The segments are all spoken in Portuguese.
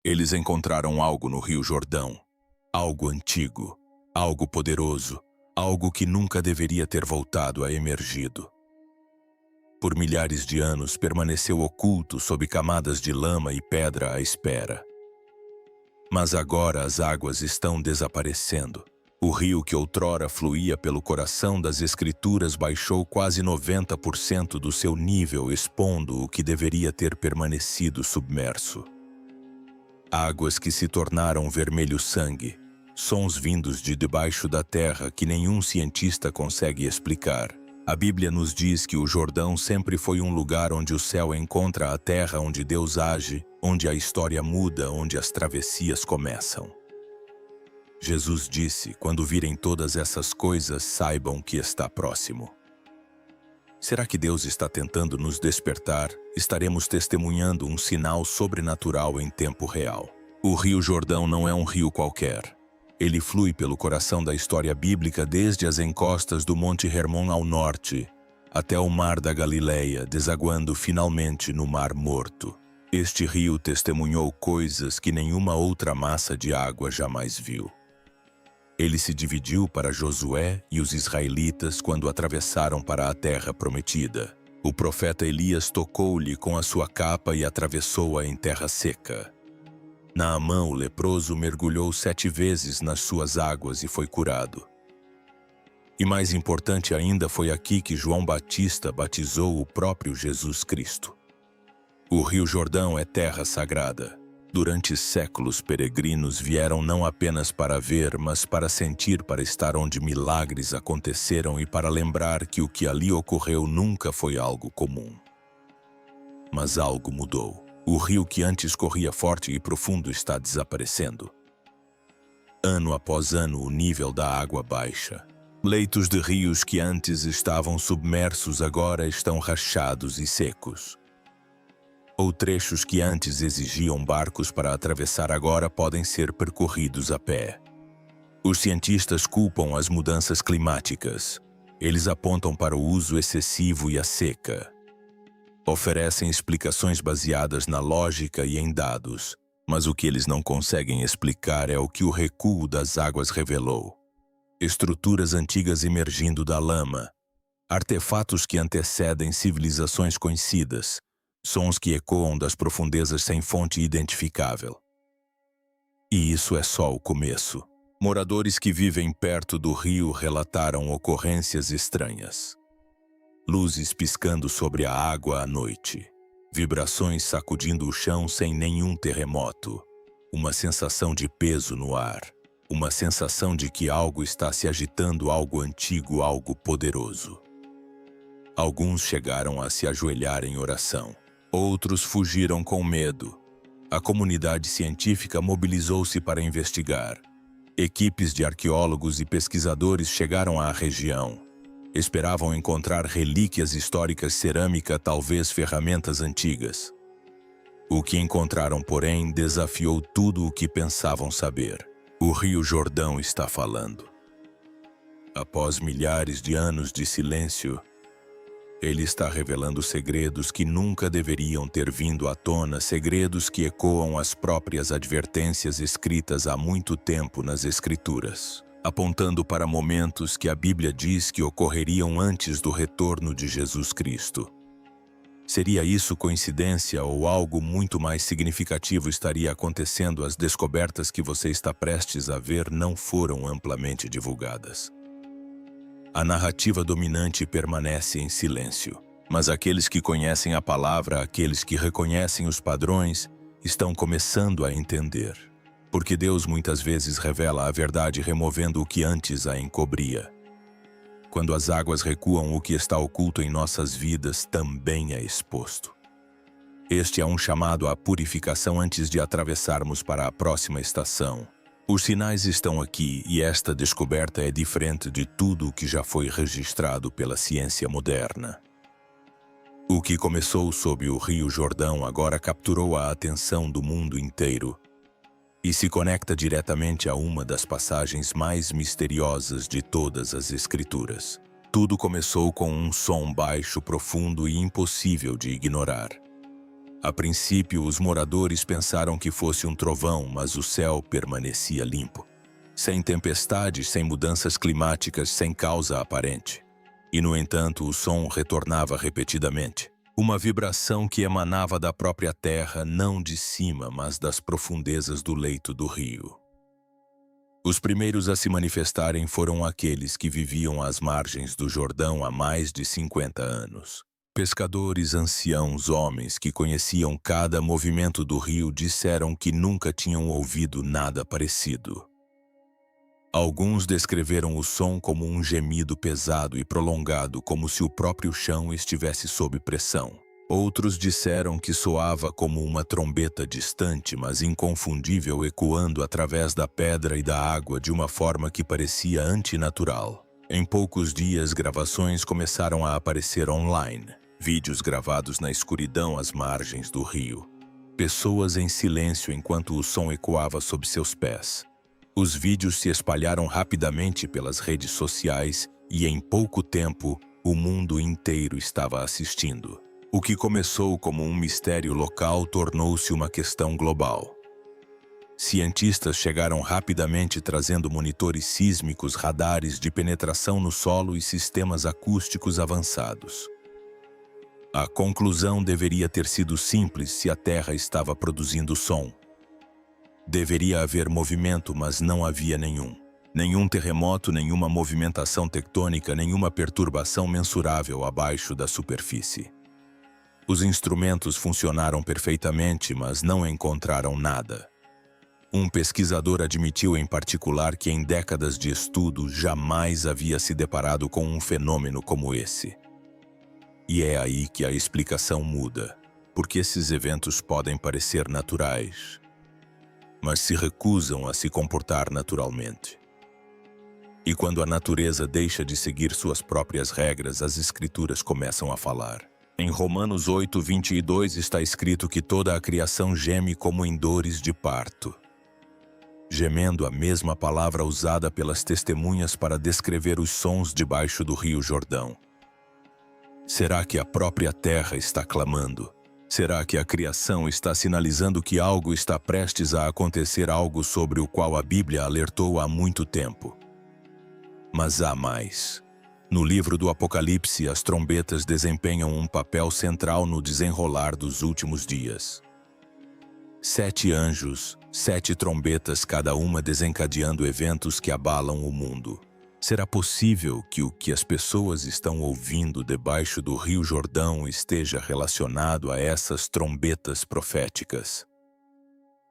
Eles encontraram algo no Rio Jordão, algo antigo, algo poderoso, algo que nunca deveria ter voltado a emergido. Por milhares de anos permaneceu oculto sob camadas de lama e pedra à espera. Mas agora as águas estão desaparecendo. O rio que outrora fluía pelo coração das Escrituras baixou quase 90% do seu nível, expondo o que deveria ter permanecido submerso. Águas que se tornaram vermelho sangue, sons vindos de debaixo da terra que nenhum cientista consegue explicar. A Bíblia nos diz que o Jordão sempre foi um lugar onde o céu encontra a terra, onde Deus age, onde a história muda, onde as travessias começam. Jesus disse: quando virem todas essas coisas, saibam que está próximo. Será que Deus está tentando nos despertar? Estaremos testemunhando um sinal sobrenatural em tempo real. O Rio Jordão não é um rio qualquer. Ele flui pelo coração da história bíblica desde as encostas do Monte Hermon ao norte, até o Mar da Galileia, desaguando finalmente no Mar Morto. Este rio testemunhou coisas que nenhuma outra massa de água jamais viu. Ele se dividiu para Josué e os israelitas quando atravessaram para a terra prometida. O profeta Elias tocou-lhe com a sua capa e atravessou-a em terra seca. Naamã, o leproso, mergulhou 7 vezes nas suas águas e foi curado. E mais importante ainda, foi aqui que João Batista batizou o próprio Jesus Cristo. O Rio Jordão é terra sagrada. Durante séculos, peregrinos vieram não apenas para ver, mas para sentir, para estar onde milagres aconteceram e para lembrar que o que ali ocorreu nunca foi algo comum. Mas algo mudou. O rio que antes corria forte e profundo está desaparecendo. Ano após ano, o nível da água baixa. Leitos de rios que antes estavam submersos agora estão rachados e secos. Ou trechos que antes exigiam barcos para atravessar agora podem ser percorridos a pé. Os cientistas culpam as mudanças climáticas. Eles apontam para o uso excessivo e a seca. Oferecem explicações baseadas na lógica e em dados, mas o que eles não conseguem explicar é o que o recuo das águas revelou. Estruturas antigas emergindo da lama, artefatos que antecedem civilizações conhecidas, sons que ecoam das profundezas sem fonte identificável. E isso é só o começo. Moradores que vivem perto do rio relataram ocorrências estranhas. Luzes piscando sobre a água à noite. Vibrações sacudindo o chão sem nenhum terremoto. Uma sensação de peso no ar. Uma sensação de que algo está se agitando, algo antigo, algo poderoso. Alguns chegaram a se ajoelhar em oração. Outros fugiram com medo. A comunidade científica mobilizou-se para investigar. Equipes de arqueólogos e pesquisadores chegaram à região. Esperavam encontrar relíquias históricas, cerâmica, talvez ferramentas antigas. O que encontraram, porém, desafiou tudo o que pensavam saber. O Rio Jordão está falando. Após milhares de anos de silêncio, ele está revelando segredos que nunca deveriam ter vindo à tona, segredos que ecoam as próprias advertências escritas há muito tempo nas Escrituras, apontando para momentos que a Bíblia diz que ocorreriam antes do retorno de Jesus Cristo. Seria isso coincidência ou algo muito mais significativo estaria acontecendo? As descobertas que você está prestes a ver não foram amplamente divulgadas. A narrativa dominante permanece em silêncio, mas aqueles que conhecem a palavra, aqueles que reconhecem os padrões, estão começando a entender. Porque Deus muitas vezes revela a verdade removendo o que antes a encobria. Quando as águas recuam, o que está oculto em nossas vidas também é exposto. Este é um chamado à purificação antes de atravessarmos para a próxima estação. Os sinais estão aqui e esta descoberta é diferente de tudo o que já foi registrado pela ciência moderna. O que começou sob o Rio Jordão agora capturou a atenção do mundo inteiro e se conecta diretamente a uma das passagens mais misteriosas de todas as Escrituras. Tudo começou com um som baixo, profundo e impossível de ignorar. A princípio, os moradores pensaram que fosse um trovão, mas o céu permanecia limpo. Sem tempestades, sem mudanças climáticas, sem causa aparente. E, no entanto, o som retornava repetidamente. Uma vibração que emanava da própria terra, não de cima, mas das profundezas do leito do rio. Os primeiros a se manifestarem foram aqueles que viviam às margens do Jordão há mais de 50 anos. Pescadores anciãos, homens que conheciam cada movimento do rio, disseram que nunca tinham ouvido nada parecido. Alguns descreveram o som como um gemido pesado e prolongado, como se o próprio chão estivesse sob pressão. Outros disseram que soava como uma trombeta distante, mas inconfundível, ecoando através da pedra e da água de uma forma que parecia antinatural. Em poucos dias, gravações começaram a aparecer online. Vídeos gravados na escuridão às margens do rio. Pessoas em silêncio enquanto o som ecoava sob seus pés. Os vídeos se espalharam rapidamente pelas redes sociais e, em pouco tempo, o mundo inteiro estava assistindo. O que começou como um mistério local tornou-se uma questão global. Cientistas chegaram rapidamente trazendo monitores sísmicos, radares de penetração no solo e sistemas acústicos avançados. A conclusão deveria ter sido simples se a Terra estava produzindo som. Deveria haver movimento, mas não havia nenhum. Nenhum terremoto, nenhuma movimentação tectônica, nenhuma perturbação mensurável abaixo da superfície. Os instrumentos funcionaram perfeitamente, mas não encontraram nada. Um pesquisador admitiu em particular que em décadas de estudo jamais havia se deparado com um fenômeno como esse. E é aí que a explicação muda, porque esses eventos podem parecer naturais, mas se recusam a se comportar naturalmente. E quando a natureza deixa de seguir suas próprias regras, as Escrituras começam a falar. Em Romanos 8:22 está escrito que toda a criação geme como em dores de parto. Gemendo, a mesma palavra usada pelas testemunhas para descrever os sons debaixo do rio Jordão. Será que a própria terra está clamando? Será que a criação está sinalizando que algo está prestes a acontecer, algo sobre o qual a Bíblia alertou há muito tempo? Mas há mais. No livro do Apocalipse, as trombetas desempenham um papel central no desenrolar dos últimos dias. 7 anjos, 7 trombetas, cada uma desencadeando eventos que abalam o mundo. Será possível que o que as pessoas estão ouvindo debaixo do rio Jordão esteja relacionado a essas trombetas proféticas?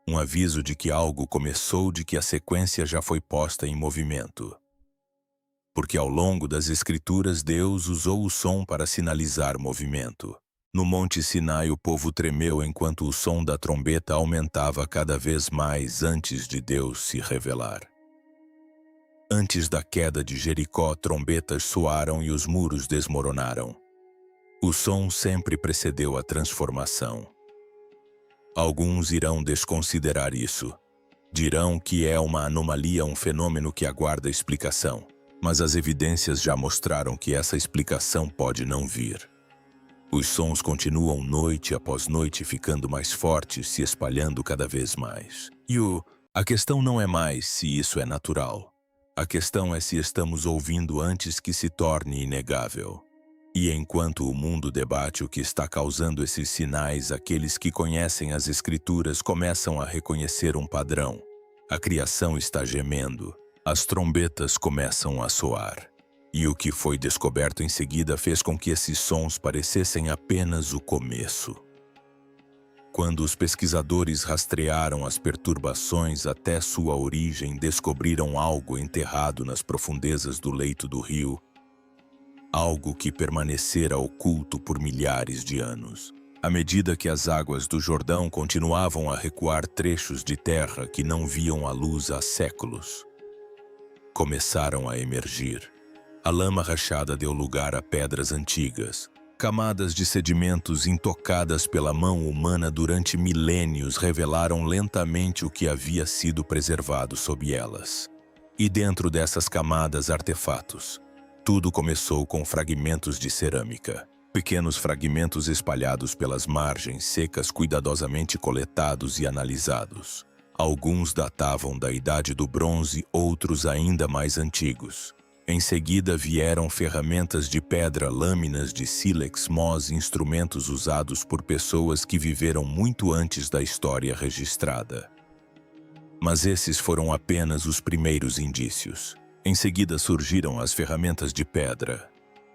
Um aviso de que algo começou, de que a sequência já foi posta em movimento. Porque ao longo das Escrituras Deus usou o som para sinalizar movimento. No Monte Sinai o povo tremeu enquanto o som da trombeta aumentava cada vez mais antes de Deus se revelar. Antes da queda de Jericó, trombetas soaram e os muros desmoronaram. O som sempre precedeu a transformação. Alguns irão desconsiderar isso. Dirão que é uma anomalia, um fenômeno que aguarda explicação. Mas as evidências já mostraram que essa explicação pode não vir. Os sons continuam noite após noite, ficando mais fortes, se espalhando cada vez mais. E a questão não é mais se isso é natural. A questão é se estamos ouvindo antes que se torne inegável. E enquanto o mundo debate o que está causando esses sinais, aqueles que conhecem as Escrituras começam a reconhecer um padrão. A criação está gemendo. As trombetas começam a soar. E o que foi descoberto em seguida fez com que esses sons parecessem apenas o começo. Quando os pesquisadores rastrearam as perturbações até sua origem, descobriram algo enterrado nas profundezas do leito do rio, algo que permanecera oculto por milhares de anos. À medida que as águas do Jordão continuavam a recuar, trechos de terra que não viam a luz há séculos começaram a emergir. A lama rachada deu lugar a pedras antigas. Camadas de sedimentos intocadas pela mão humana durante milênios revelaram lentamente o que havia sido preservado sob elas. E dentro dessas camadas, artefatos. Tudo começou com fragmentos de cerâmica, pequenos fragmentos espalhados pelas margens secas cuidadosamente coletados e analisados. Alguns datavam da Idade do Bronze, outros ainda mais antigos. Em seguida vieram ferramentas de pedra, lâminas de sílex, mós, instrumentos usados por pessoas que viveram muito antes da história registrada. Mas esses foram apenas os primeiros indícios. Em seguida surgiram as ferramentas de pedra,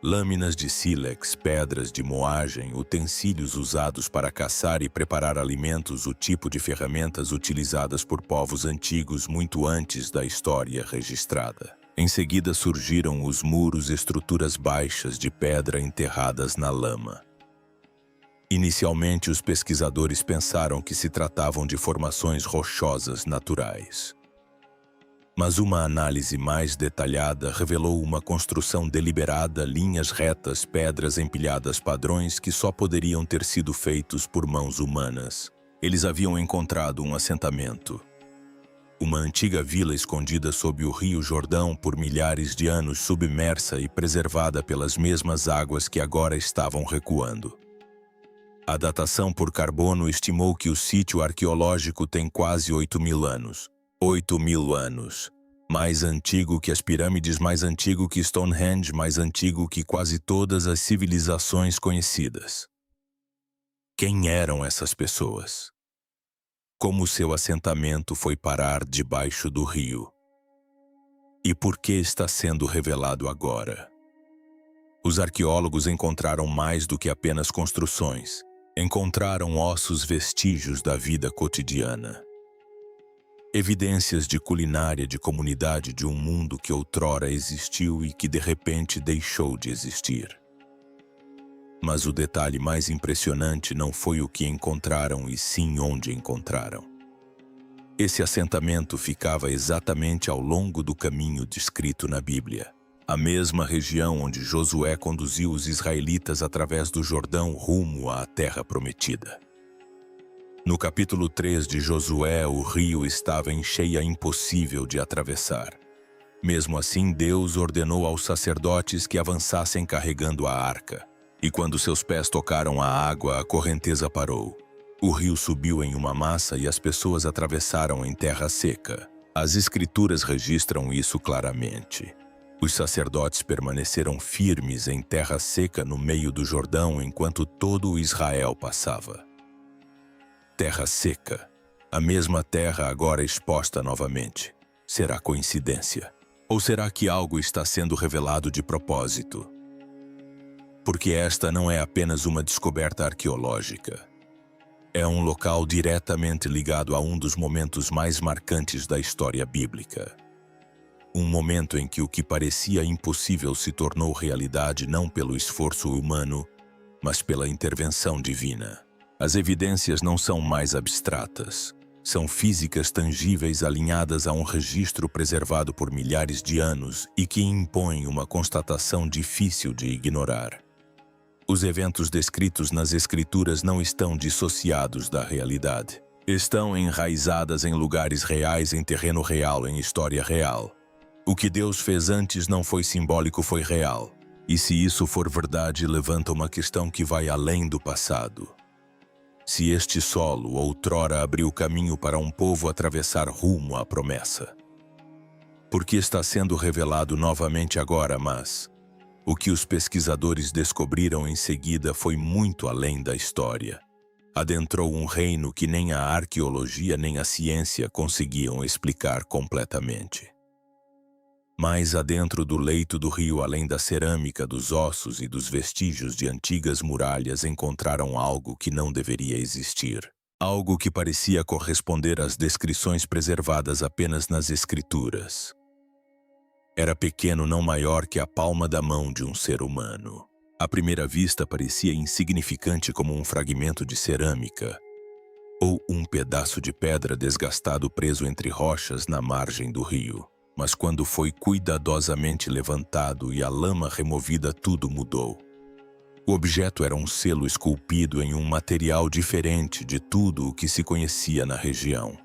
lâminas de sílex, pedras de moagem, utensílios usados para caçar e preparar alimentos, o tipo de ferramentas utilizadas por povos antigos muito antes da história registrada. Em seguida surgiram os muros, estruturas baixas de pedra enterradas na lama. Inicialmente, os pesquisadores pensaram que se tratavam de formações rochosas naturais. Mas uma análise mais detalhada revelou uma construção deliberada, linhas retas, pedras empilhadas, padrões que só poderiam ter sido feitos por mãos humanas. Eles haviam encontrado um assentamento. Uma antiga vila escondida sob o Rio Jordão por milhares de anos, submersa e preservada pelas mesmas águas que agora estavam recuando. A datação por carbono estimou que o sítio arqueológico tem quase 8.000 anos. 8.000 anos. Mais antigo que as pirâmides, mais antigo que Stonehenge, mais antigo que quase todas as civilizações conhecidas. Quem eram essas pessoas? Como seu assentamento foi parar debaixo do rio? E por que está sendo revelado agora? Os arqueólogos encontraram mais do que apenas construções. Encontraram ossos, vestígios da vida cotidiana. Evidências de culinária, de comunidade, de um mundo que outrora existiu e que de repente deixou de existir. Mas o detalhe mais impressionante não foi o que encontraram, e sim onde encontraram. Esse assentamento ficava exatamente ao longo do caminho descrito na Bíblia, a mesma região onde Josué conduziu os israelitas através do Jordão rumo à Terra Prometida. No capítulo 3 de Josué, o rio estava em cheia, impossível de atravessar. Mesmo assim, Deus ordenou aos sacerdotes que avançassem carregando a arca. E quando seus pés tocaram a água, a correnteza parou. O rio subiu em uma massa e as pessoas atravessaram em terra seca. As Escrituras registram isso claramente. Os sacerdotes permaneceram firmes em terra seca no meio do Jordão enquanto todo o Israel passava. Terra seca. A mesma terra agora exposta novamente. Será coincidência? Ou será que algo está sendo revelado de propósito? Porque esta não é apenas uma descoberta arqueológica. É um local diretamente ligado a um dos momentos mais marcantes da história bíblica. Um momento em que o que parecia impossível se tornou realidade não pelo esforço humano, mas pela intervenção divina. As evidências não são mais abstratas. São físicas tangíveis alinhadas a um registro preservado por milhares de anos e que impõem uma constatação difícil de ignorar. Os eventos descritos nas Escrituras não estão dissociados da realidade. Estão enraizadas em lugares reais, em terreno real, em história real. O que Deus fez antes não foi simbólico, foi real. E se isso for verdade, levanta uma questão que vai além do passado. Se este solo outrora abriu caminho para um povo atravessar rumo à promessa, por que está sendo revelado novamente agora? Mas o que os pesquisadores descobriram em seguida foi muito além da história. Adentrou um reino que nem a arqueologia nem a ciência conseguiam explicar completamente. Mais adentro do leito do rio, além da cerâmica, dos ossos e dos vestígios de antigas muralhas, encontraram algo que não deveria existir. Algo que parecia corresponder às descrições preservadas apenas nas Escrituras. Era pequeno, não maior que a palma da mão de um ser humano. À primeira vista parecia insignificante, como um fragmento de cerâmica ou um pedaço de pedra desgastado preso entre rochas na margem do rio. Mas quando foi cuidadosamente levantado e a lama removida, tudo mudou. O objeto era um selo esculpido em um material diferente de tudo o que se conhecia na região.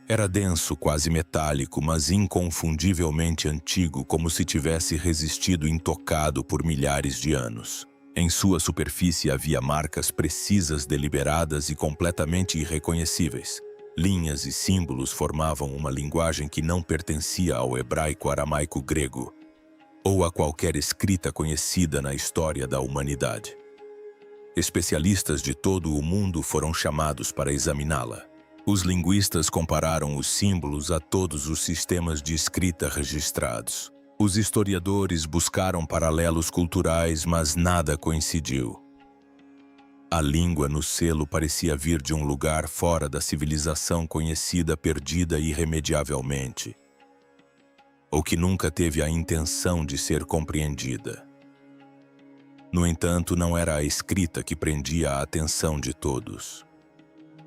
Era denso, quase metálico, mas inconfundivelmente antigo, como se tivesse resistido intocado por milhares de anos. Em sua superfície havia marcas precisas, deliberadas e completamente irreconhecíveis. Linhas e símbolos formavam uma linguagem que não pertencia ao hebraico, aramaico, grego, ou a qualquer escrita conhecida na história da humanidade. Especialistas de todo o mundo foram chamados para examiná-la. Os linguistas compararam os símbolos a todos os sistemas de escrita registrados. Os historiadores buscaram paralelos culturais, mas nada coincidiu. A língua no selo parecia vir de um lugar fora da civilização conhecida, perdida irremediavelmente, ou que nunca teve a intenção de ser compreendida. No entanto, não era a escrita que prendia a atenção de todos.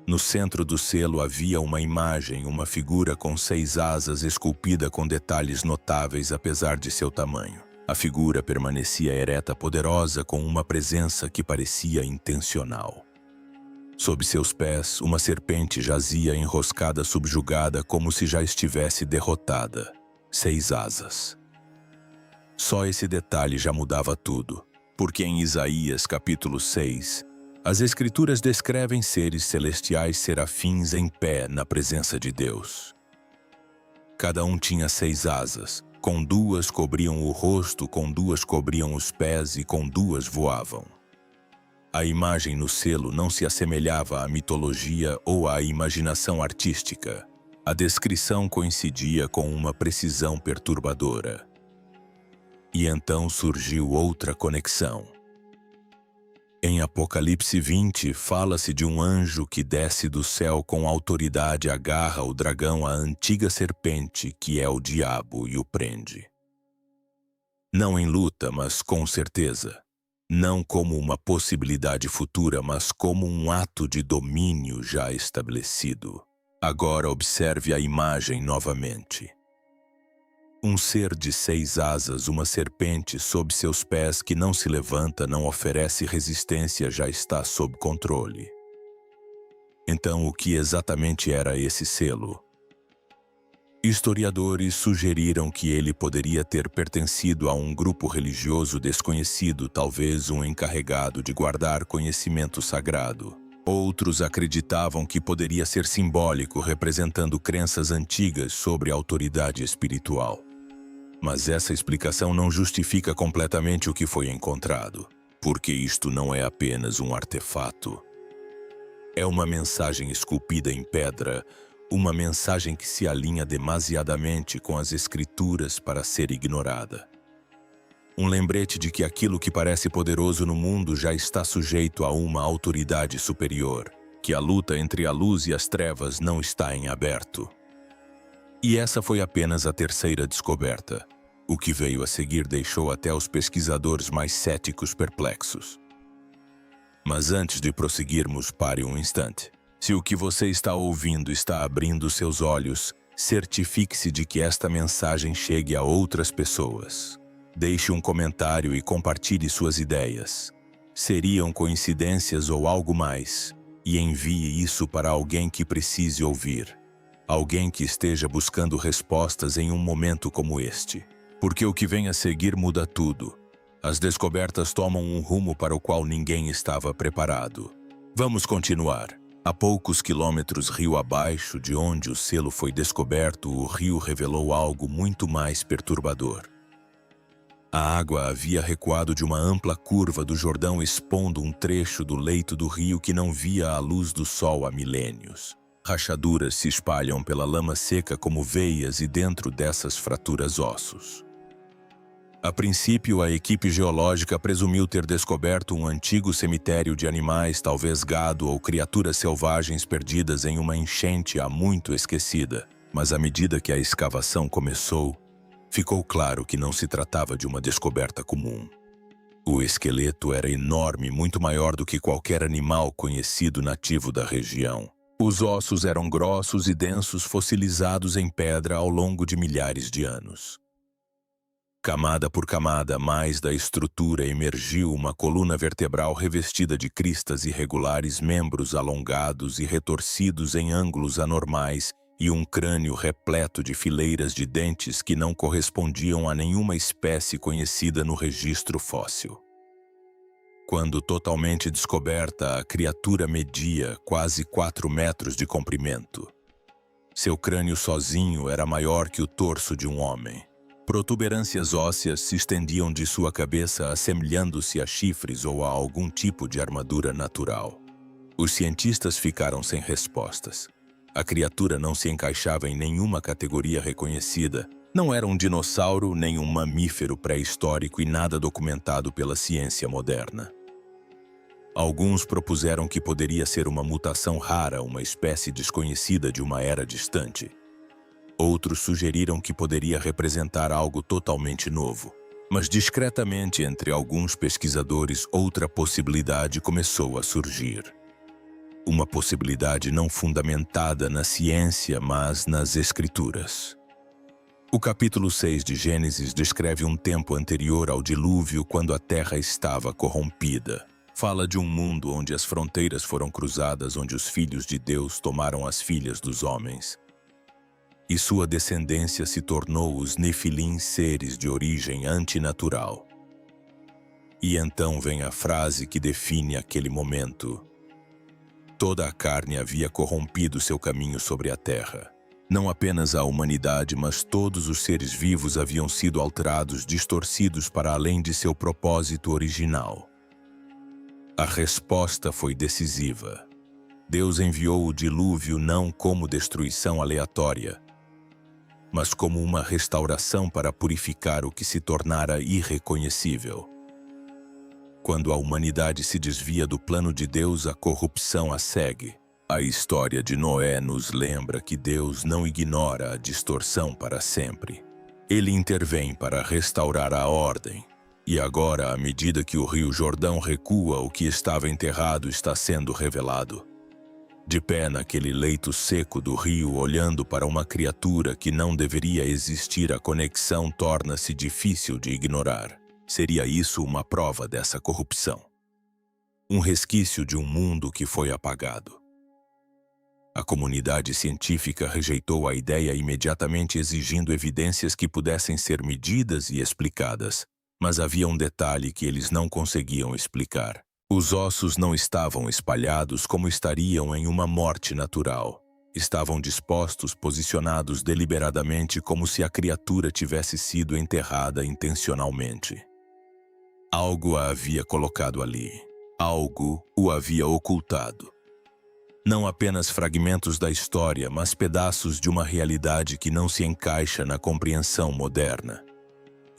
No centro do selo havia uma imagem, uma figura com 6 asas esculpida com detalhes notáveis apesar de seu tamanho. A figura permanecia ereta, poderosa, com uma presença que parecia intencional. Sob seus pés, uma serpente jazia enroscada, subjugada, como se já estivesse derrotada. 6 asas. Só esse detalhe já mudava tudo, porque em Isaías capítulo 6, as Escrituras descrevem seres celestiais, serafins em pé na presença de Deus. Cada um tinha 6 asas, com 2 cobriam o rosto, com 2 cobriam os pés e com 2 voavam. A imagem no selo não se assemelhava à mitologia ou à imaginação artística. A descrição coincidia com uma precisão perturbadora. E então surgiu outra conexão. Em Apocalipse 20, fala-se de um anjo que desce do céu com autoridade, agarra o dragão, a antiga serpente, que é o diabo, e o prende. Não em luta, mas com certeza. Não como uma possibilidade futura, mas como um ato de domínio já estabelecido. Agora observe a imagem novamente. Um ser de 6 asas, uma serpente sob seus pés que não se levanta, não oferece resistência, já está sob controle. Então, o que exatamente era esse selo? Historiadores sugeriram que ele poderia ter pertencido a um grupo religioso desconhecido, talvez um encarregado de guardar conhecimento sagrado. Outros acreditavam que poderia ser simbólico, representando crenças antigas sobre a autoridade espiritual. Mas essa explicação não justifica completamente o que foi encontrado, porque isto não é apenas um artefato. É uma mensagem esculpida em pedra, uma mensagem que se alinha demasiadamente com as Escrituras para ser ignorada. Um lembrete de que aquilo que parece poderoso no mundo já está sujeito a uma autoridade superior, que a luta entre a luz e as trevas não está em aberto. E essa foi apenas a terceira descoberta. O que veio a seguir deixou até os pesquisadores mais céticos perplexos. Mas antes de prosseguirmos, pare um instante. Se o que você está ouvindo está abrindo seus olhos, certifique-se de que esta mensagem chegue a outras pessoas. Deixe um comentário e compartilhe suas ideias. Seriam coincidências ou algo mais? E envie isso para alguém que precise ouvir. Alguém que esteja buscando respostas em um momento como este. Porque o que vem a seguir muda tudo. As descobertas tomam um rumo para o qual ninguém estava preparado. Vamos continuar. A poucos quilômetros rio abaixo de onde o selo foi descoberto, o rio revelou algo muito mais perturbador. A água havia recuado de uma ampla curva do Jordão, expondo um trecho do leito do rio que não via a luz do sol há milênios. Rachaduras se espalham pela lama seca como veias e dentro dessas fraturas ossos. A princípio, a equipe geológica presumiu ter descoberto um antigo cemitério de animais, talvez gado ou criaturas selvagens perdidas em uma enchente há muito esquecida. Mas à medida que a escavação começou, ficou claro que não se tratava de uma descoberta comum. O esqueleto era enorme, muito maior do que qualquer animal conhecido nativo da região. Os ossos eram grossos e densos, fossilizados em pedra ao longo de milhares de anos. Camada por camada, mais da estrutura emergiu uma coluna vertebral revestida de cristas irregulares, membros alongados e retorcidos em ângulos anormais e um crânio repleto de fileiras de dentes que não correspondiam a nenhuma espécie conhecida no registro fóssil. Quando totalmente descoberta, a criatura media quase 4 metros de comprimento. Seu crânio sozinho era maior que o torso de um homem. Protuberâncias ósseas se estendiam de sua cabeça, assemelhando-se a chifres ou a algum tipo de armadura natural. Os cientistas ficaram sem respostas. A criatura não se encaixava em nenhuma categoria reconhecida. Não era um dinossauro, nem um mamífero pré-histórico e nada documentado pela ciência moderna. Alguns propuseram que poderia ser uma mutação rara, uma espécie desconhecida de uma era distante. Outros sugeriram que poderia representar algo totalmente novo. Mas discretamente, entre alguns pesquisadores, outra possibilidade começou a surgir. Uma possibilidade não fundamentada na ciência, mas nas Escrituras. O capítulo 6 de Gênesis descreve um tempo anterior ao dilúvio, quando a terra estava corrompida. Fala de um mundo onde as fronteiras foram cruzadas, onde os filhos de Deus tomaram as filhas dos homens. E sua descendência se tornou os Nefilim, seres de origem antinatural. E então vem a frase que define aquele momento. Toda a carne havia corrompido seu caminho sobre a terra. Não apenas a humanidade, mas todos os seres vivos haviam sido alterados, distorcidos para além de seu propósito original. A resposta foi decisiva. Deus enviou o dilúvio não como destruição aleatória, mas como uma restauração para purificar o que se tornara irreconhecível. Quando a humanidade se desvia do plano de Deus, a corrupção a segue. A história de Noé nos lembra que Deus não ignora a distorção para sempre. Ele intervém para restaurar a ordem. E agora, à medida que o Rio Jordão recua, o que estava enterrado está sendo revelado. De pé naquele leito seco do rio, olhando para uma criatura que não deveria existir, a conexão torna-se difícil de ignorar. Seria isso uma prova dessa corrupção? Um resquício de um mundo que foi apagado. A comunidade científica rejeitou a ideia imediatamente, exigindo evidências que pudessem ser medidas e explicadas. Mas havia um detalhe que eles não conseguiam explicar. Os ossos não estavam espalhados como estariam em uma morte natural. Estavam dispostos, posicionados deliberadamente, como se a criatura tivesse sido enterrada intencionalmente. Algo a havia colocado ali. Algo o havia ocultado. Não apenas fragmentos da história, mas pedaços de uma realidade que não se encaixa na compreensão moderna.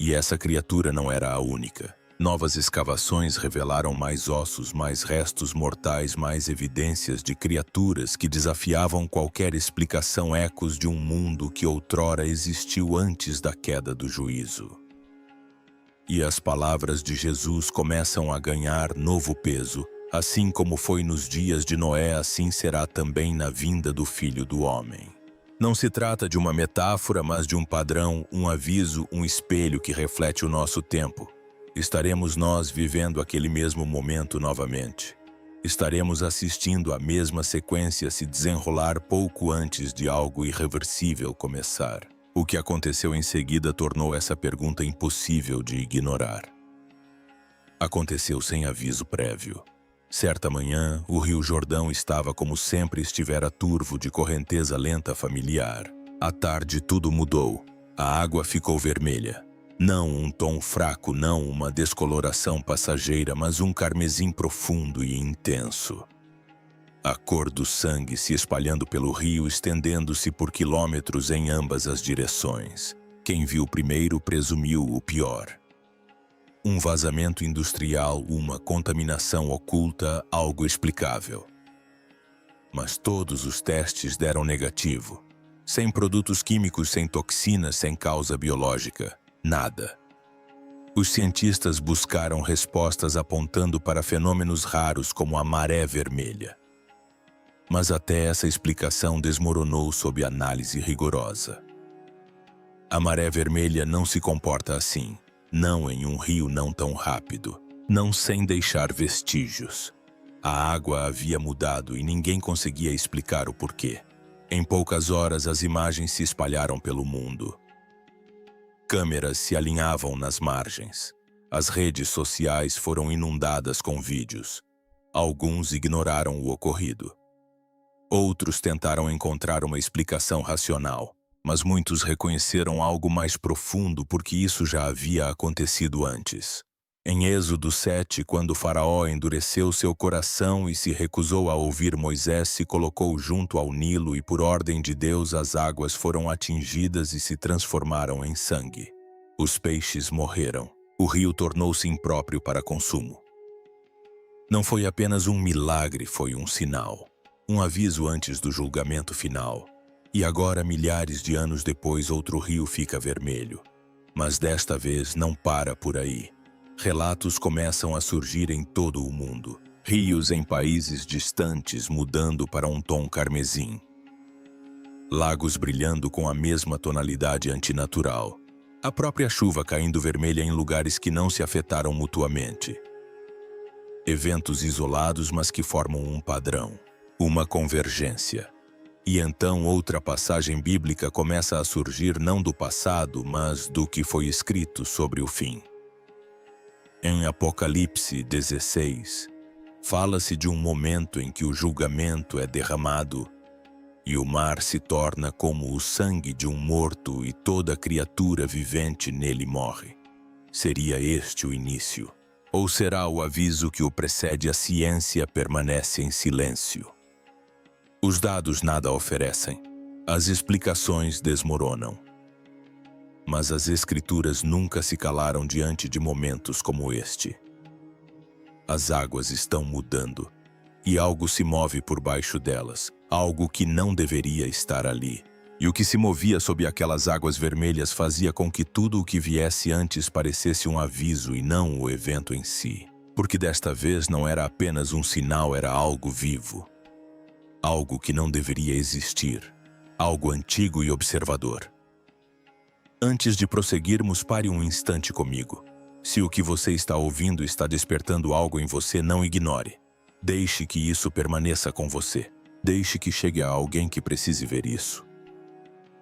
E essa criatura não era a única. Novas escavações revelaram mais ossos, mais restos mortais, mais evidências de criaturas que desafiavam qualquer explicação, ecos de um mundo que outrora existiu antes da queda do juízo. E as palavras de Jesus começam a ganhar novo peso. Assim como foi nos dias de Noé, assim será também na vinda do Filho do Homem. Não se trata de uma metáfora, mas de um padrão, um aviso, um espelho que reflete o nosso tempo. Estaremos nós vivendo aquele mesmo momento novamente. Estaremos assistindo a mesma sequência se desenrolar pouco antes de algo irreversível começar. O que aconteceu em seguida tornou essa pergunta impossível de ignorar. Aconteceu sem aviso prévio. Certa manhã, o Rio Jordão estava como sempre estivera, turvo de correnteza lenta familiar. À tarde tudo mudou. A água ficou vermelha. Não um tom fraco, não uma descoloração passageira, mas um carmesim profundo e intenso. A cor do sangue se espalhando pelo rio, estendendo-se por quilômetros em ambas as direções. Quem viu primeiro presumiu o pior. Um vazamento industrial, uma contaminação oculta, algo explicável. Mas todos os testes deram negativo. Sem produtos químicos, sem toxinas, sem causa biológica. Nada. Os cientistas buscaram respostas apontando para fenômenos raros como a maré vermelha. Mas até essa explicação desmoronou sob análise rigorosa. A maré vermelha não se comporta assim. Não em um rio não tão rápido, não sem deixar vestígios. A água havia mudado e ninguém conseguia explicar o porquê. Em poucas horas as imagens se espalharam pelo mundo. Câmeras se alinhavam nas margens. As redes sociais foram inundadas com vídeos. Alguns ignoraram o ocorrido. Outros tentaram encontrar uma explicação racional, mas muitos reconheceram algo mais profundo porque isso já havia acontecido antes. Em Êxodo 7, quando Faraó endureceu seu coração e se recusou a ouvir Moisés, se colocou junto ao Nilo e por ordem de Deus as águas foram atingidas e se transformaram em sangue. Os peixes morreram. O rio tornou-se impróprio para consumo. Não foi apenas um milagre, foi um sinal. Um aviso antes do julgamento final. E agora, milhares de anos depois, outro rio fica vermelho. Mas desta vez não para por aí. Relatos começam a surgir em todo o mundo. Rios em países distantes mudando para um tom carmesim. Lagos brilhando com a mesma tonalidade antinatural. A própria chuva caindo vermelha em lugares que não se afetaram mutuamente. Eventos isolados, mas que formam um padrão. Uma convergência. E então outra passagem bíblica começa a surgir não do passado, mas do que foi escrito sobre o fim. Em Apocalipse 16, fala-se de um momento em que o julgamento é derramado e o mar se torna como o sangue de um morto e toda criatura vivente nele morre. Seria este o início? Ou será o aviso que o precede? A ciência permanece em silêncio. Os dados nada oferecem. As explicações desmoronam. Mas as Escrituras nunca se calaram diante de momentos como este. As águas estão mudando, e algo se move por baixo delas, algo que não deveria estar ali. E o que se movia sob aquelas águas vermelhas fazia com que tudo o que viesse antes parecesse um aviso e não o evento em si. Porque desta vez não era apenas um sinal, era algo vivo. Algo que não deveria existir. Algo antigo e observador. Antes de prosseguirmos, pare um instante comigo. Se o que você está ouvindo está despertando algo em você, não ignore. Deixe que isso permaneça com você. Deixe que chegue a alguém que precise ver isso.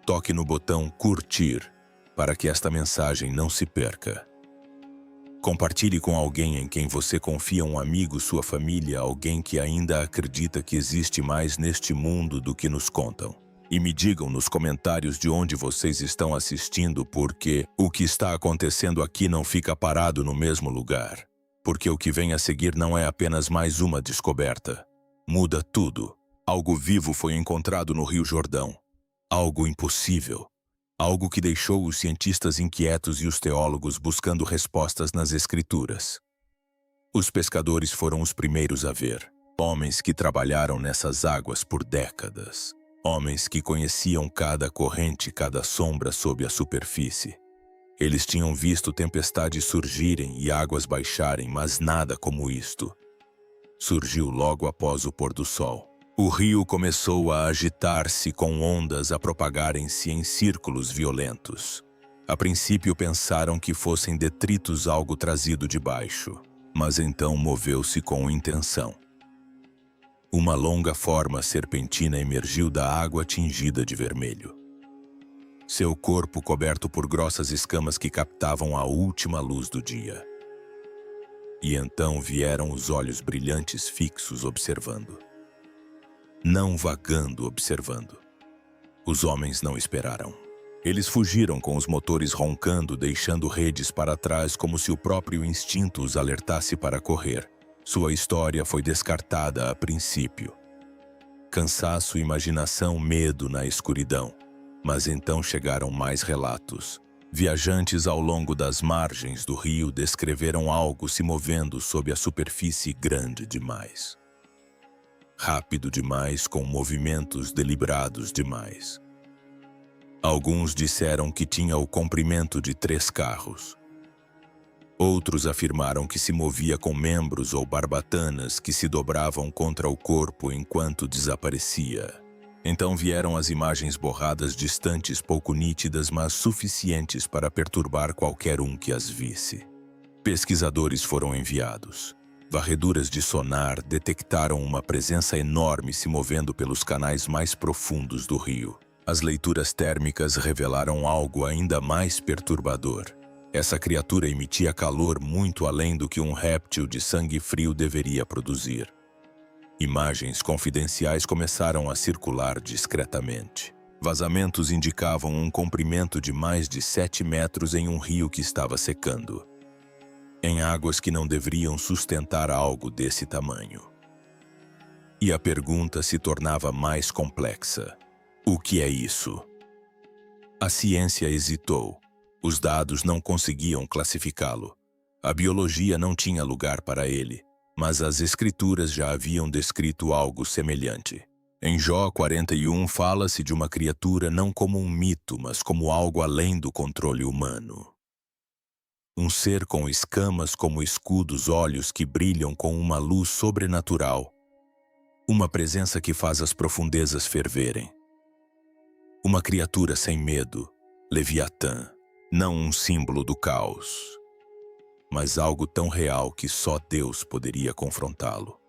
Toque no botão curtir para que esta mensagem não se perca. Compartilhe com alguém em quem você confia, um amigo, sua família, alguém que ainda acredita que existe mais neste mundo do que nos contam. E me digam nos comentários de onde vocês estão assistindo, porque o que está acontecendo aqui não fica parado no mesmo lugar. Porque o que vem a seguir não é apenas mais uma descoberta. Muda tudo. Algo vivo foi encontrado no Rio Jordão. Algo impossível. Algo que deixou os cientistas inquietos e os teólogos buscando respostas nas Escrituras. Os pescadores foram os primeiros a ver. Homens que trabalharam nessas águas por décadas. Homens que conheciam cada corrente, cada sombra sob a superfície. Eles tinham visto tempestades surgirem e águas baixarem, mas nada como isto. Surgiu logo após o pôr do sol. O rio começou a agitar-se com ondas a propagarem-se em círculos violentos. A princípio pensaram que fossem detritos, algo trazido de baixo, mas então moveu-se com intenção. Uma longa forma serpentina emergiu da água tingida de vermelho. Seu corpo coberto por grossas escamas que captavam a última luz do dia. E então vieram os olhos brilhantes fixos observando. Não vagando observando. Os homens não esperaram. Eles fugiram com os motores roncando, deixando redes para trás como se o próprio instinto os alertasse para correr. Sua história foi descartada a princípio. Cansaço, imaginação, medo na escuridão. Mas então chegaram mais relatos. Viajantes ao longo das margens do rio descreveram algo se movendo sob a superfície grande demais. Rápido demais, com movimentos deliberados demais. Alguns disseram que tinha o comprimento de 3 carros. Outros afirmaram que se movia com membros ou barbatanas que se dobravam contra o corpo enquanto desaparecia. Então vieram as imagens borradas, distantes, pouco nítidas, mas suficientes para perturbar qualquer um que as visse. Pesquisadores foram enviados. Varreduras de sonar detectaram uma presença enorme se movendo pelos canais mais profundos do rio. As leituras térmicas revelaram algo ainda mais perturbador. Essa criatura emitia calor muito além do que um réptil de sangue frio deveria produzir. Imagens confidenciais começaram a circular discretamente. Vazamentos indicavam um comprimento de mais de 7 metros em um rio que estava secando, em águas que não deveriam sustentar algo desse tamanho. E a pergunta se tornava mais complexa. O que é isso? A ciência hesitou. Os dados não conseguiam classificá-lo. A biologia não tinha lugar para ele, mas as escrituras já haviam descrito algo semelhante. Em Jó 41 fala-se de uma criatura não como um mito, mas como algo além do controle humano. Um ser com escamas como escudos, olhos que brilham com uma luz sobrenatural. Uma presença que faz as profundezas ferverem. Uma criatura sem medo, Leviatã, não um símbolo do caos, mas algo tão real que só Deus poderia confrontá-lo.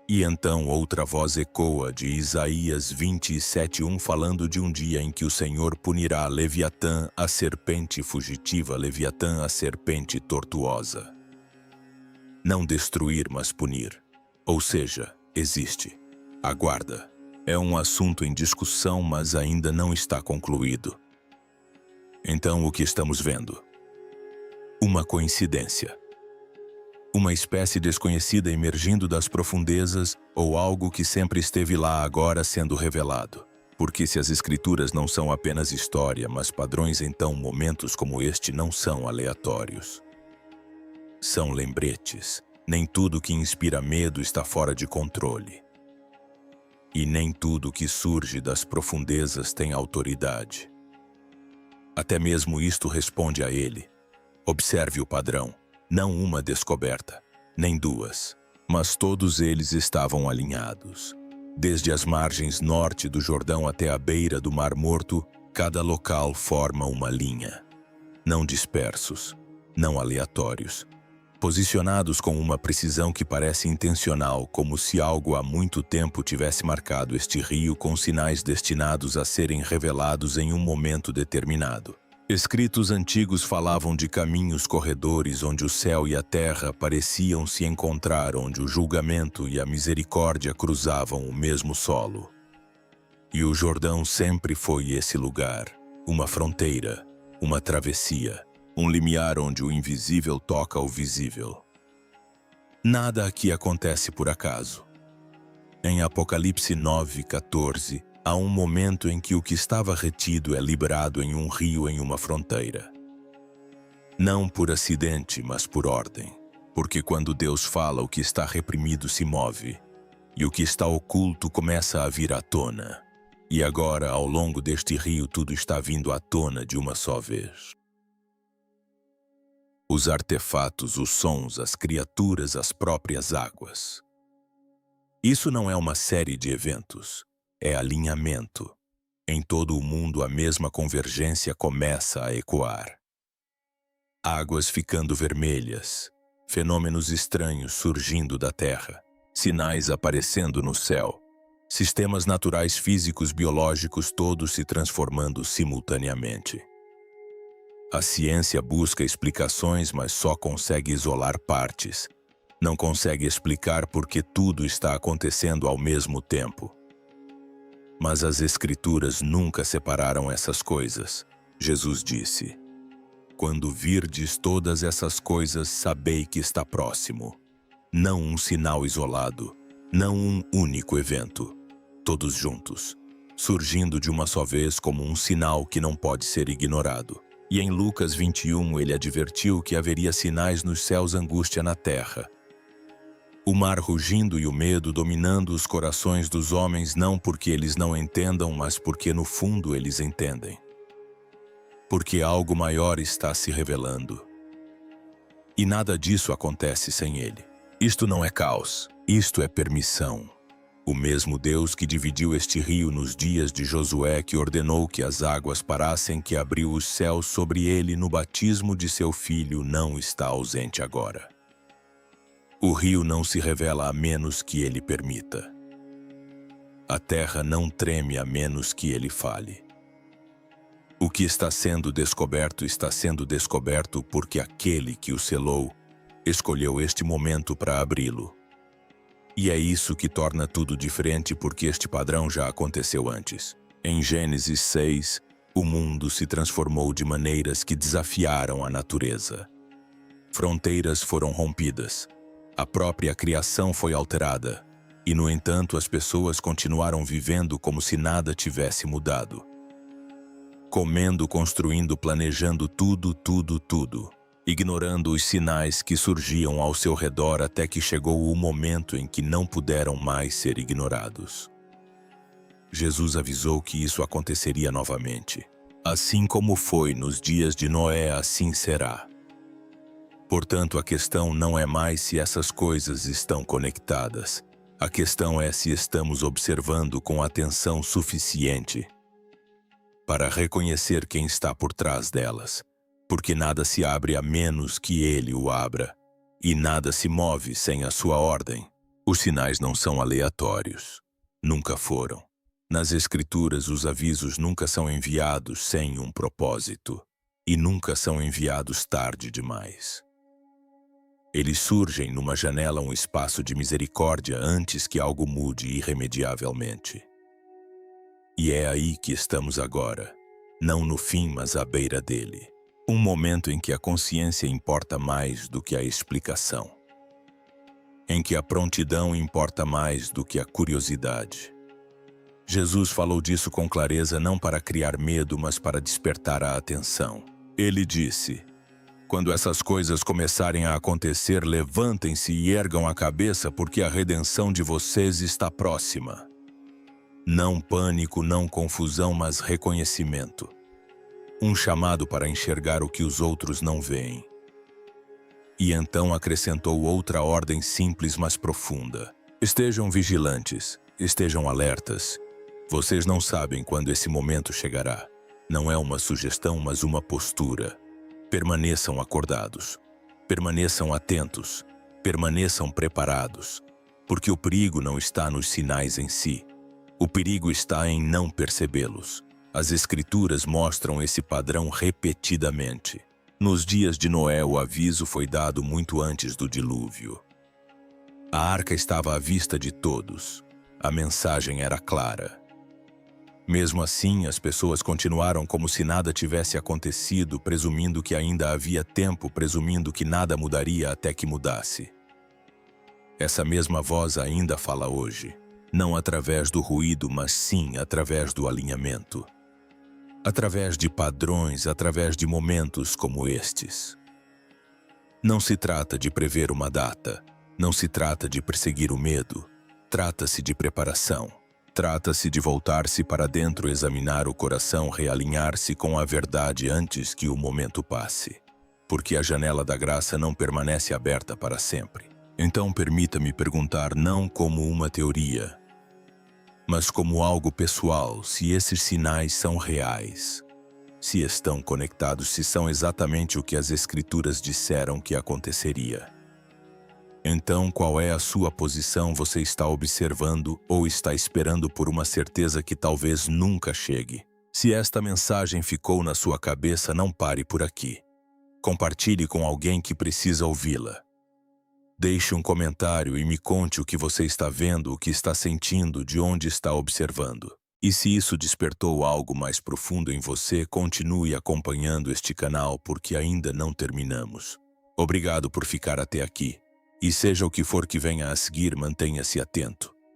E então outra voz ecoa de Isaías 27:1 falando de um dia em que o Senhor punirá Leviatã, a serpente fugitiva, Leviatã, a serpente tortuosa. Não destruir, mas punir. Ou seja, existe. Aguarda. É um assunto em discussão, mas ainda não está concluído. Então o que estamos vendo? Uma coincidência. Uma espécie desconhecida emergindo das profundezas ou algo que sempre esteve lá agora sendo revelado. Porque se as escrituras não são apenas história, mas padrões, então momentos como este não são aleatórios. São lembretes. Nem tudo que inspira medo está fora de controle. E nem tudo que surge das profundezas tem autoridade. Até mesmo isto responde a ele. Observe o padrão. Não uma descoberta, nem duas, mas todos eles estavam alinhados. Desde as margens norte do Jordão até a beira do Mar Morto, cada local forma uma linha. Não dispersos, não aleatórios. Posicionados com uma precisão que parece intencional, como se algo há muito tempo tivesse marcado este rio com sinais destinados a serem revelados em um momento determinado. Escritos antigos falavam de caminhos corredores onde o céu e a terra pareciam se encontrar, onde o julgamento e a misericórdia cruzavam o mesmo solo. E o Jordão sempre foi esse lugar, uma fronteira, uma travessia, um limiar onde o invisível toca o visível. Nada aqui acontece por acaso. Em Apocalipse 9:14, há um momento em que o que estava retido é liberado em um rio em uma fronteira. Não por acidente, mas por ordem. Porque quando Deus fala, o que está reprimido se move, e o que está oculto começa a vir à tona. E agora, ao longo deste rio, tudo está vindo à tona de uma só vez. Os artefatos, os sons, as criaturas, as próprias águas. Isso não é uma série de eventos. É alinhamento. Em todo o mundo a mesma convergência começa a ecoar. Águas ficando vermelhas, fenômenos estranhos surgindo da terra, sinais aparecendo no céu, sistemas naturais físicos biológicos todos se transformando simultaneamente. A ciência busca explicações, mas só consegue isolar partes. Não consegue explicar porque tudo está acontecendo ao mesmo tempo. Mas as Escrituras nunca separaram essas coisas. Jesus disse: "Quando virdes todas essas coisas, sabei que está próximo." Não um sinal isolado, não um único evento. Todos juntos, surgindo de uma só vez como um sinal que não pode ser ignorado. E em Lucas 21 ele advertiu que haveria sinais nos céus, angústia na terra. O mar rugindo e o medo dominando os corações dos homens, não porque eles não entendam, mas porque no fundo eles entendem. Porque algo maior está se revelando. E nada disso acontece sem ele. Isto não é caos, isto é permissão. O mesmo Deus que dividiu este rio nos dias de Josué, que ordenou que as águas parassem, que abriu os céus sobre ele no batismo de seu filho, não está ausente agora. O rio não se revela a menos que ele permita. A terra não treme a menos que ele fale. O que está sendo descoberto porque aquele que o selou escolheu este momento para abri-lo. E é isso que torna tudo diferente, porque este padrão já aconteceu antes. Em Gênesis 6, o mundo se transformou de maneiras que desafiaram a natureza. Fronteiras foram rompidas, a própria criação foi alterada, e no entanto as pessoas continuaram vivendo como se nada tivesse mudado. Comendo, construindo, planejando tudo, ignorando os sinais que surgiam ao seu redor até que chegou o momento em que não puderam mais ser ignorados. Jesus avisou que isso aconteceria novamente. Assim como foi nos dias de Noé, assim será. Portanto, a questão não é mais se essas coisas estão conectadas. A questão é se estamos observando com atenção suficiente para reconhecer quem está por trás delas, porque nada se abre a menos que ele o abra, e nada se move sem a sua ordem. Os sinais não são aleatórios. Nunca foram. Nas Escrituras, os avisos nunca são enviados sem um propósito, e nunca são enviados tarde demais. Eles surgem numa janela, um espaço de misericórdia antes que algo mude irremediavelmente. E é aí que estamos agora, não no fim, mas à beira dele. Um momento em que a consciência importa mais do que a explicação. Em que a prontidão importa mais do que a curiosidade. Jesus falou disso com clareza, não para criar medo, mas para despertar a atenção. Ele disse: quando essas coisas começarem a acontecer, levantem-se e ergam a cabeça, porque a redenção de vocês está próxima. Não pânico, não confusão, mas reconhecimento. Um chamado para enxergar o que os outros não veem. E então acrescentou outra ordem simples, mas profunda. Estejam vigilantes, estejam alertas. Vocês não sabem quando esse momento chegará. Não é uma sugestão, mas uma postura. Permaneçam acordados, permaneçam atentos, permaneçam preparados, porque o perigo não está nos sinais em si. O perigo está em não percebê-los. As Escrituras mostram esse padrão repetidamente. Nos dias de Noé, o aviso foi dado muito antes do dilúvio. A arca estava à vista de todos. A mensagem era clara. Mesmo assim, as pessoas continuaram como se nada tivesse acontecido, presumindo que ainda havia tempo, presumindo que nada mudaria até que mudasse. Essa mesma voz ainda fala hoje, não através do ruído, mas sim através do alinhamento. Através de padrões, através de momentos como estes. Não se trata de prever uma data, não se trata de perseguir o medo, trata-se de preparação. Trata-se de voltar-se para dentro, examinar o coração, realinhar-se com a verdade antes que o momento passe. Porque a janela da graça não permanece aberta para sempre. Então permita-me perguntar, não como uma teoria, mas como algo pessoal, se esses sinais são reais, se estão conectados, se são exatamente o que as Escrituras disseram que aconteceria. Então, qual é a sua posição? Você está observando ou está esperando por uma certeza que talvez nunca chegue? Se esta mensagem ficou na sua cabeça, não pare por aqui. Compartilhe com alguém que precisa ouvi-la. Deixe um comentário e me conte o que você está vendo, o que está sentindo, de onde está observando. E se isso despertou algo mais profundo em você, continue acompanhando este canal, porque ainda não terminamos. Obrigado por ficar até aqui. E seja o que for que venha a seguir, mantenha-se atento.